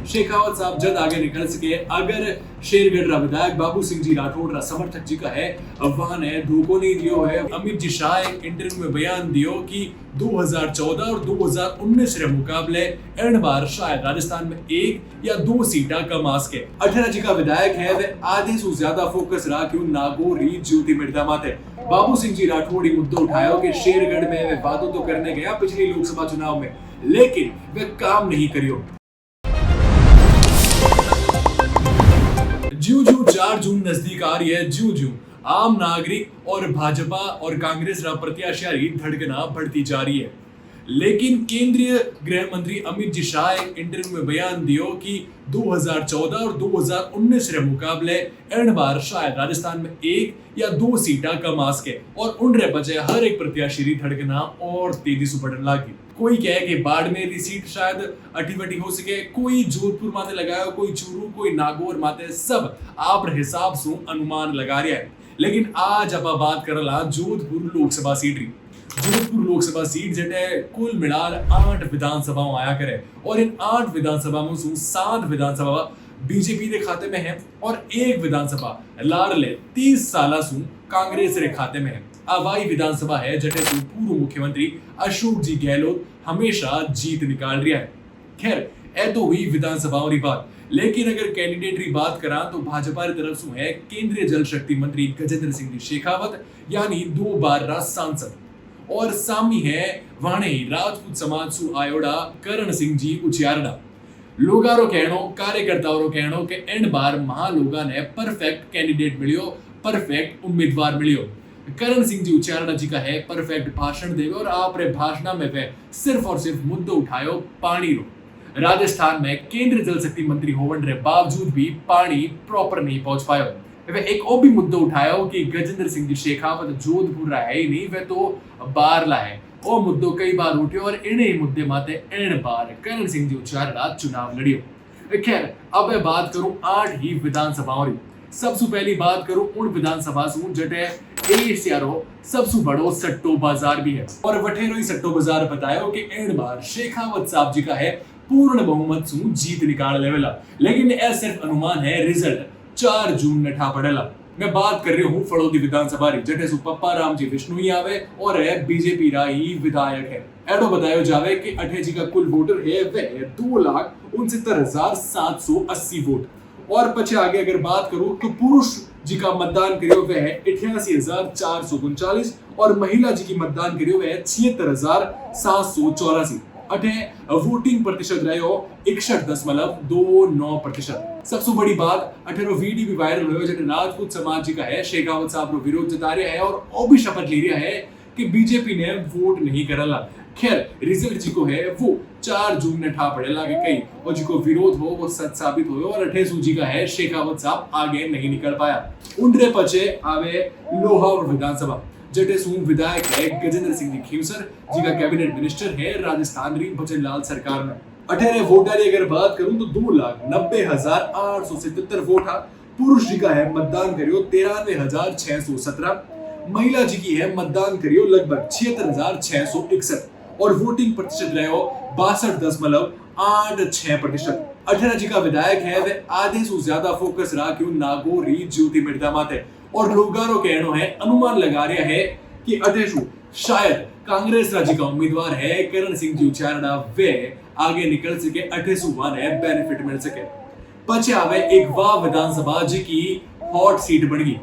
शेखावत साहब जद आगे निकल सके अगर शेरगढ़ रा विधायक बाबू सिंह जी राठौड़ रा समर्थक जी का है वहां ने धोखो नहीं दियो है। अमित जी शाह एक इंटरव्यू में बयान दियो कि 2014 और 2019 रे मुकाबले एन बार शायद राजस्थान में 1 या 2 सीटा कम आस के। 18 जी का विधायक है वे आधे से ज्यादा फोकस रहा क्यों नागौर ज्योति मिर्दा माते। बाबू सिंह जी राठौड़ मुद्दा उठाया कि शेरगढ़ में वे वादों तो करने गया पिछली लोकसभा चुनाव में, लेकिन वे काम नहीं करियो। ज्यों ज्यों 4 जून नजदीक आ रही है, ज्यों ज्यों आम नागरिक और भाजपा और कांग्रेस रा प्रत्याशी धड़कना बढ़ती जा रही है। लेकिन केंद्रीय गृह मंत्री अमित जी शाह एक इंटरव्यू में बयान दियो कि 2014 और 2019 रे मुकाबले एन बार शायद राजस्थान में 1 या 2 सीटा कम आस के और उन रे बचे हर एक प्रत्याशी री धड़कना और तेजी से बढ़ने लगी। कोई कहे कि बाड़मेर की सीट शायद अटीवटी हो सके, कोई जोधपुर माते लगाया, कोई चूरू, कोई नागौर माते, सब आप हिसाब से अनुमान लगा रहा है। लेकिन आज आप बात करला जोधपुर लोकसभा सीट री। जोधपुर लोकसभा सीट जटे कुल मिलाल 8 विधानसभाओं आया करे और इन 8 विधानसभा में 7 विधानसभा बीजेपी के खाते में है और 1 विधानसभा लाडले 30 साल सु कांग्रेस रे खाते में है। अवाई विधानसभा है जटे पूर्व मुख्यमंत्री अशोक जी गहलोत हमेशा जीत निकाल रहा है। खैर ए तो हुई विधानसभाओं की बात, लेकिन अगर कैंडिडेट की बात करा तो भाजपा की तरफ से है केंद्रीय जल शक्ति मंत्री गजेंद्र सिंह शेखावत यानी 2 बार रा सांसद और सामी है वाणे राजपूत समाज सु आयोड़ा करण सिंह जी उचियारड़ा। लोगारो कहनो कार्यकर्ताओं कहनो के एंड बार महालोगा ने परफेक्ट कैंडिडेट मिलियो, परफेक्ट उम्मीदवार मिलियो। करण सिंह जी उचियारड़ा जी का है परफेक्ट भाषण देवे और आप रे भाषण में वे सिर्फ और सिर्फ मुद्दो उठायो पानी रो। राजस्थान में केंद्रीय जल शक्ति मंत्री होवन रे बावजूद भी पानी प्रॉपर नहीं पहुंच पायो। वे एक और भी मुद्दा उठाया कि गजेंद्र सिंह जी शेखावत जोधपुर रा है ही नहीं, वे तो बारला है। वो मुद्दों कई बार उठे और इन्हें मुद्दे माते एन बार करण सिंह जी उचियारड़ा चुनाव लड़ियो। खैर अब मैं बात करूं 8 ही विधानसभाओं री। सबसे पहली बात करूं उन विधानसभा से जटे एशियारो सबसे बड़ो सट्टो बाजार भी है और वठेरो ही सट्टो बाजार बतायो कि एन बार शेखावत साहब जी का है पूर्ण बहुमत से जीत निकाल लेवेला। लेकिन यह सिर्फ अनुमान है, रिजल्ट 4 जून ने ठा पड़ेला। मैं बात कर रही हूँ फड़ौदी विधानसभा री जटे सु पप्पा राम जी विष्णु आवे और बीजेपी रा ही विधायक है। एडो बतायो जावे कि 18 जी का कुल वोटर है वे 2,69,780 वोट और पछे आगे अगर बात करूं तो पुरुष जी का मतदान करियो वे है 88,439 और महिला जी की मतदान करियो वे 76,784। अठे वोटिंग प्रतिशत रहो 61.29%। सबसे बड़ी बात 18 वीडियो भी वायरल हुए जटे राजपूत समाज जी का है शेखावत साहब रो विरोध जता रहा है और वो भी शपथ ले रहा है कि बीजेपी ने वोट नहीं करला। खैर रिजल्ट जी को है वो 4 जून ने ठा पड़ेला के कई और जी को विरोध हो वो सच साबित हो और 28 जी का है शेखावत साहब आगे नहीं निकल पाया। उनरे पचे आवे लोहार विधानसभा जटे सु विधायक है गजेंद्र सिंह खीमसर जी का कैबिनेट मिनिस्टर है राजस्थान री भजनलाल सरकार में। 18 वोटर की अगर बात करूं तो 2,90,877 वोट है। पुरुष जी का है मतदान करियो 93,617, महिला जी की है मतदान करियो लगभग 76,661 और वोटिंग प्रतिशत रहो 62.86%। 18 जी का विधायक है वे आधे से ज्यादा फोकस रहा क्यों नागौर ज्योति मिर्दा माते और लोगारो कहनो है अनुमान लगा रहा है कि अध्यक्ष शायद कांग्रेस राज्य का उम्मीदवार है करण सिंह जी उचियारड़ा वे आगे निकल सके, 28 है बेनिफिट मिल सके। पचे आवे एक वाह विधानसभा जी की हॉट सीट बन गई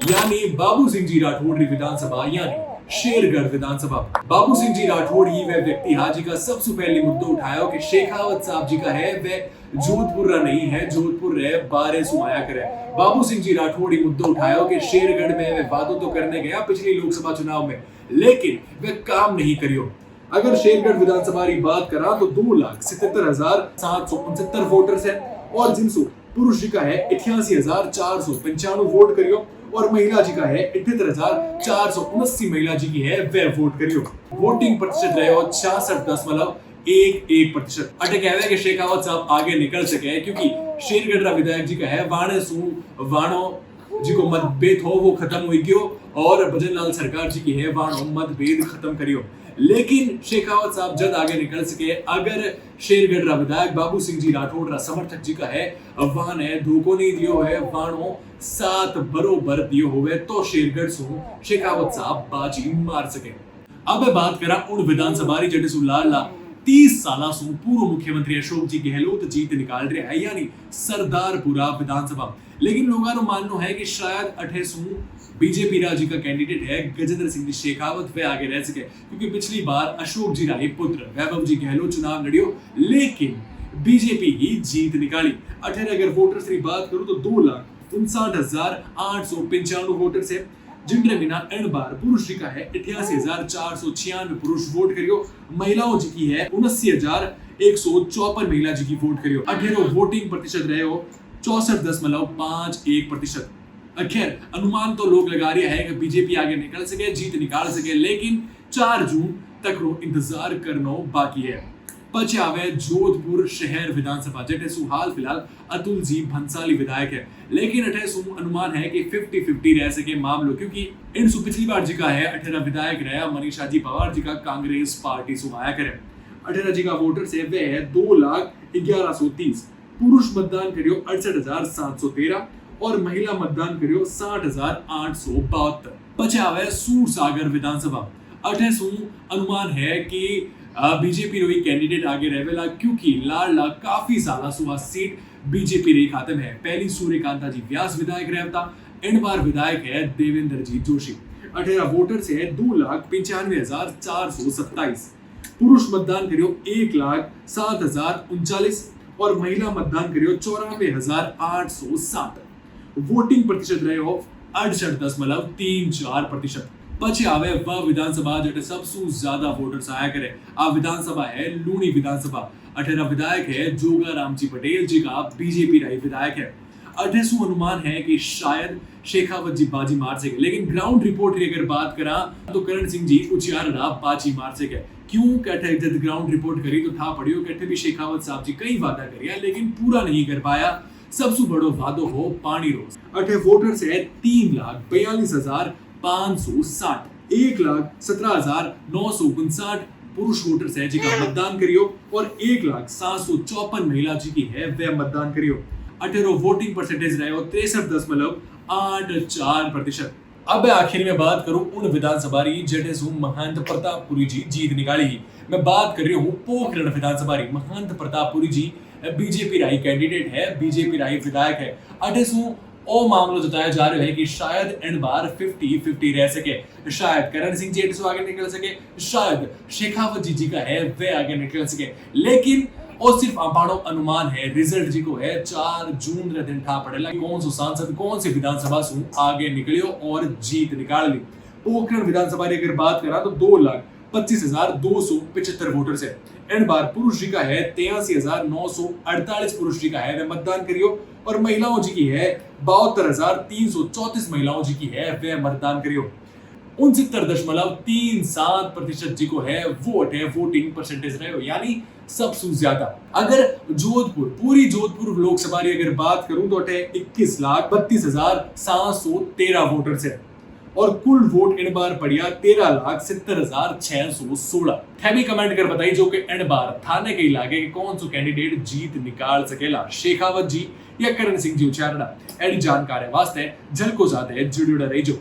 यानी बाबू सिंह जी राठौड़ विधानसभा यानी शेरगढ़ विधानसभा। बाबू सिंह जी राठौड़ ही वह व्यक्ति हाजी का सबसे पहले मुद्दा उठाया कि शेखावत साहब जी का है वे जोधपुर रा नहीं है, जोधपुर रे बारे सु आया करे। बाबू सिंह जी राठौड़ ही मुद्दा उठाया कि शेरगढ़ में वे वादों तो करने गया पिछली लोकसभा चुनाव में, लेकिन वे काम नहीं करियो। अगर शेरगढ़ विधानसभा की बात करा तो 2,77,769 वोटर्स है और जिनसु पुरुष जी का है 88,495 वोट करियो और महिला जी का है 78,479 महिला जी की है वे वोट करियो। वोटिंग प्रतिशत रहे 66.11%। अटे कहवे कि शेखावत साहब आगे निकल सके क्योंकि शेरगढ़ विधायक जी का है वाणे सु वाणो जी को मतभेद हो वो खत्म हुई गयो और भजनलाल सरकार जी की है वाणो मतभेद खत्म करियो। लेकिन शेखावत साहब जद आगे निकल सके अगर शेरगढ़ रा विधायक बाबू सिंह जी राठौड़ रा समर्थक जी का है वहां ने धोखो नहीं दियो है वाणो 7 बरोबर दियो होवे तो शेरगढ़ सु शेखावत साहब बाजी मार सके। अब बात करा उन विधानसभा री जटे सु लाला 30 साल सु पूर्व मुख्यमंत्री अशोक जी गहलोत जीत निकाल रहे हैं यानी सरदारपुरा विधानसभा। लेकिन लोगों का मानना है कि शायद अठे सु बीजेपी राजी का कैंडिडेट है गजेंद्र सिंह शेखावत वे आगे रह सके क्योंकि पिछली बार अशोक जी राय पुत्र वैभव जी गहलोत चुनाव लड़ियो लेकिन बीजेपी ही जीत निकाली। अगर वोटर्स की बात करूं तो 2,59,895 वोटर्स है जिनरे बिना एन बार पुरुष जी का है 88,496 पुरुष वोट करियो। महिलाओं जी की है 79,154 महिला जी की वोट करियो। 18 वोटिंग प्रतिशत रहे हो 64.51%। खैर अनुमान तो लोग लगा रहे हैं कि बीजेपी आगे निकल सके जीत निकाल सके लेकिन 4 जून तक रो इंतजार करना बाकी है। पचावे जोधपुर शहर विधानसभा जटे सु हाल फिलहाल अतुल जी भंसाली विधायक है लेकिन अठे सु अनुमान है कि 50-50 रह सके मामलो क्योंकि इन सु पिछली बार जी का है 18 विधायक रहा मनीषा जी पवार जी का कांग्रेस पार्टी सु आया करे। 18 जी का वोटर से वे है 2,11,30 पुरुष मतदान करियो 68,713 और महिला मतदान करियो 60,872। पचावे सूरसागर विधानसभा अठे सु अनुमान है कि बीजेपी रो कैंडिडेट आगे रहेला क्योंकि लाडला काफी साला सुहा सीट बीजेपी रे खातम है। पहली सूर्यकांता जी व्यास विधायक रहता इन बार विधायक है देवेंद्र जी जोशी। 18 वोटर से 2,95,427 पुरुष मतदान करियो 1,07,039 और महिला मतदान करियो 94,807। वोटिंग प्रतिशत रहे हो 68.34%। पचे आवे वह विधानसभा जटे सबसे ज्यादा वोटर्स आया करे आ विधानसभा है लूणी विधानसभा। 18 विधायक है जोगा रामजी पटेल जी का बीजेपी राय विधायक है। 18 अनुमान है कि शायद शेखावत जी बाजी मार सके लेकिन ग्राउंड रिपोर्ट की अगर बात करा तो करण सिंह जी उचियारा बाजी मार सके। क्यों कटे जब ग्राउंड रिपोर्ट करी तो था पड़ियो कटे भी शेखावत साहब जी कई वादा करिया लेकिन पूरा नहीं कर पाया। सबसे बड़ो वादो हो पानी रोज। 18 वोटर्स है 3,42,560 1,17,959 पुरुष वोटर्स है जिनका मतदान करियो और 1,754 महिला जी की है वे मतदान करियो। 18 वोटिंग परसेंटेज रहे हो 63.84%। अब आखिर में बात करूं उन विधानसभा जटे सु महंत प्रतापपुरी जी जीत निकाली। मैं बात कर रही हूँ पोखरण विधानसभा महंत प्रतापपुरी जी बीजेपी राय कैंडिडेट है बीजेपी राय विधायक है। 18 ओ मामलो जताया जा रहा है कि शायद इन बार 50-50 रह सके। शायद करण सिंह जी आगे निकल सके शायद शेखावत जी का है वे आगे निकल सके लेकिन और सिर्फ अपाड़ो अनुमान है। रिजल्ट जी को है 4 जून रे दिन ठा पड़ेला कौन सो सांसद कौन सी विधानसभा सु आगे निकलियो और जीत निकाल ली। पोखरण विधानसभा की अगर बात करा तो 2,25,275 वोटर्स है। इन बार पुरुष जी का है 83,948 पुरुष जी का है वे मतदान करियो और महिलाओं जी की है 72,334 महिलाओं जी की है वे मतदान करियो। 69.37% जी को है वोट है वोटिंग परसेंटेज रहे हो यानी सबसे ज्यादा। अगर जोधपुर पूरी जोधपुर लोकसभा की अगर बात करूं तो 21,32,713 वोटर्स है और कुल वोट इन बार पड़िया 13,70,616। भी कमेंट कर बताइए जो कि इन बार थाने के इलाके के कौन सा कैंडिडेट जीत निकाल सकेला शेखावत जी या करण सिंह जी उचारड़ा। एडी जानकारी वास्ते झलको जाते जुड़े रहिजो।